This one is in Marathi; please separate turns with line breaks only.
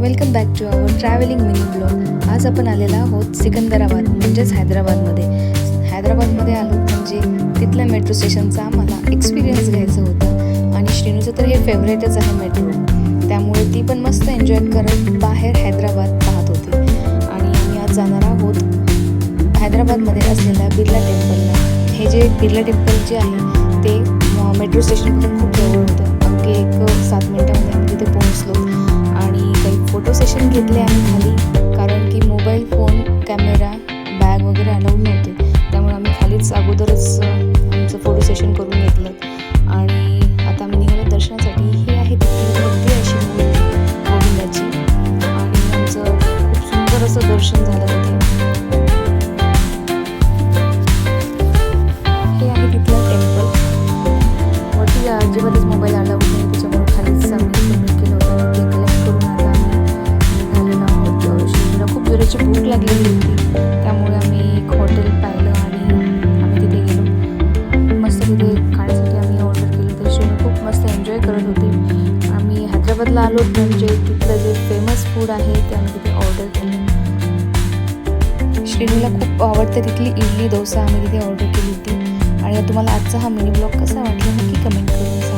Welcome back to our travelling mini blog. आज आपण आलेला आहोत सिकंदराबाद म्हणजेच हैदराबादमध्ये आलो म्हणजे तिथल्या मेट्रो स्टेशनचा आम्हाला एक्सपिरियन्स घ्यायचा होता आणि श्रीनूचं तर हे फेवरेटच आहे मेट्रो, त्यामुळे ती पण मस्त एन्जॉय करत बाहेर हैदराबाद पाहत होती। आणि आम्ही आज जाणार आहोत हैदराबादमध्ये असलेल्या बिर्ला टेम्पलला। हे जे बिर्ला टेम्पल जे आहे ते मेट्रो स्टेशनपासून खूप जवळ होतं, अगदी एक 7 मिनिटांमध्ये आम्ही तिथे पोहोचलो आणि काही फोटो सेशन घेतले आम्ही खाली, कारण की मोबाईल फोन कॅमेरा बॅग वगैरे अलाउड नव्हते, त्यामुळे आम्ही खालीच अगोदरच आमचं फोटो सेशन करून घेतलं। आणि आता आम्ही निघालो दर्शनासाठी। ही आहे तिथली भव्य अशी मूर्ती गोविंदाची आणि आमचं खूप सुंदर असं दर्शन झालं तिथे। हे आहे तिथलं टेम्पल, वरती अजिबातच मोबाईल अलाउड नाही, त्याच्यामुळे खालीच आम्ही सबमिट केलं होतं आणि ते कलेक्ट करून आता आम्ही निघालेलो आहोत। श्रीनूला खूप जोराची भूक लागलेली होती, त्यामुळे आम्ही एक हॉटेल पाहिलं आणि आम्ही तिथे गेलो। मस्त तिथे खाण्यासाठी आम्ही ऑर्डर केलं, तर श्रीनू खूप मस्त एन्जॉय करत होती। आम्ही हैदराबादला आलो म्हणजे तिथलं जे फेमस फूड आहे ते आम्ही तिथे ऑर्डर केलं। श्रीनूला खूप आवडते तिथली इडली डोसा आम्ही तिथे ऑर्डर केली होती। आणि तुम्हाला आजचा हा मिनी ब्लॉग कसा वाटला नक्की कमेंट करून सांगा।